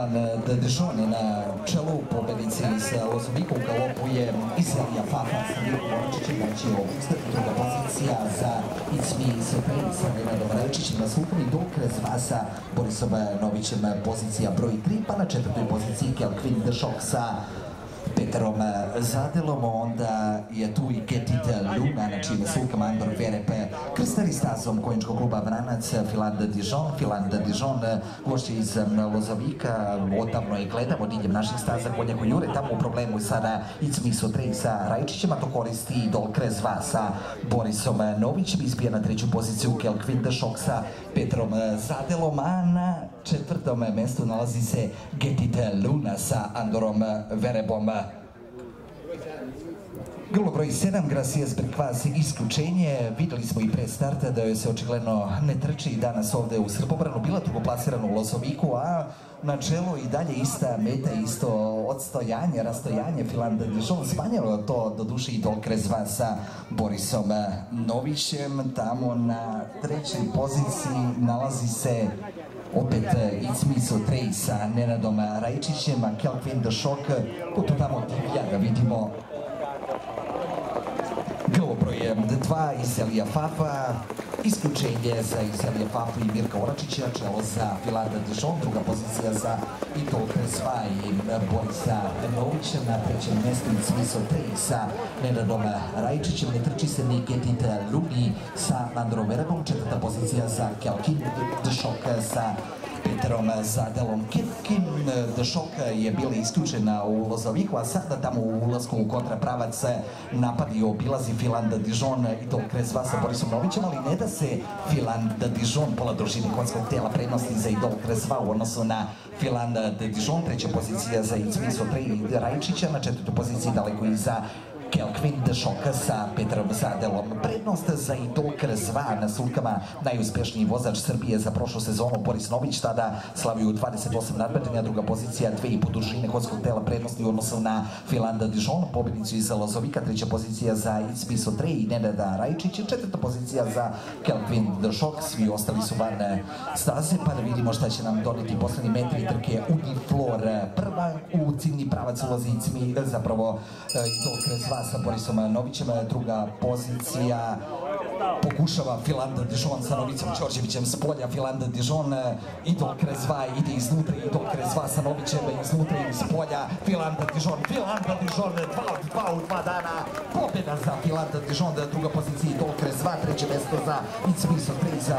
Filan Dijon na čelu, pobednici sa Lozovikom galopuje Iselija Fafa sa Mirkom Oračićem, znači ostati druga pozicija za It's Me Surprise sa Nenadom Rajčićem na slukom i Dokre Zvasa Borisom Novićem pozicija broj 3, pa na četvrtoj poziciji Kelvin the Shock sa Peterom Zadelom, onda je tu i Get It Luna, znači na slukama Andor Verep, krstari stazom konjičkog kluba Vranac, Filan Dijon, gošće iz Lozovika, odavno je gledamo diljem naših staza konja koji jure tamo u problemu sada It's Me Surprise sa Rajčićem, a to koristi Idol Krezva sa Borisom Novićem, izbija na treću poziciju Kelvin the Shock sa Petrom Zadelom, a na četvrtom mestu nalazi se Get It Luna sa Andorom Verebom. Grlo broj 7, Gracias Brikvas, isključenje. Videli smo i pre starta da joj se očigledno ne trči i danas ovde u Srbobranu, bila drugoplasirana u Lozoviku, a na čelu i dalje ista meta, isto odstojanje, rastojanje. Filan Dijon smanjalo to do duše Idol Krezva sa Borisom Novićem. Tamo na trećoj poziciji nalazi se opet It's Me Surprise sa Nenadom Rajčićem, a Kelvin the Shock, tu tamo divlja ga vidimo. Grlo broj 2, Iselija Fafa, isključenje za Iselija Fafa i Mirka Oračića, čelo za Filan Dijon, druga pozicija za Idol Krezva i Borisa Novića, na trećem mestu It's Me Surprise sa Nenadom Rajčićem, ne trči se ni Get It Luni sa Andorom Verebom, četvrta pozicija za Kelvin the Shock sa Peterom Zadelom. Kelvin the Shock je bila isključena u Lozoviku, a sada tamo u ulasku u kontrapravac napadi obilazi Filan Dijon, Idol Krezva sa Borisom Novićem, ali ne da se Filan Dijon pola dužine konjskog tela prednosti za Idol Krezva u odnosu na Filan Dijon, treća pozicija za It's Me Surprise Rajčića, na četvrtoj poziciji daleko i za Kelvin the Shock sa Petrom Zadelom. Prednost za Idol Krezva na sulkama najuspešniji vozač Srbije za prošlu sezonu Boris Nović, tada slavio 28 nadmetanja, druga pozicija 2,5 dužine konjskog tela prednosti u odnosu na Filan Dijon, pobednicu iz Lozovika, treća pozicija za It's Me Surprise i Nenada Rajčića, četvrta pozicija za Kelvin the Shock, svi ostali su van staze, pa da vidimo šta će nam doneti poslednji metri trke. Uniflor prva, u ciljni pravac ulazi It's Me, zapravo Idol Krezva sa Borisom Novićem, druga pozicija pokušava Filan Dijon sa Novicom Đorđevićem s polja. Filan Dijon, Idol Krezva ide iznutra, Idol Krezva sa Novićem iznutra i iz polja. Filan Dijon, 2 u 2 dana, pobjeda za Filan Dijon, druga pozicija Idol Krezva, treće mesto za It's Me Surprise.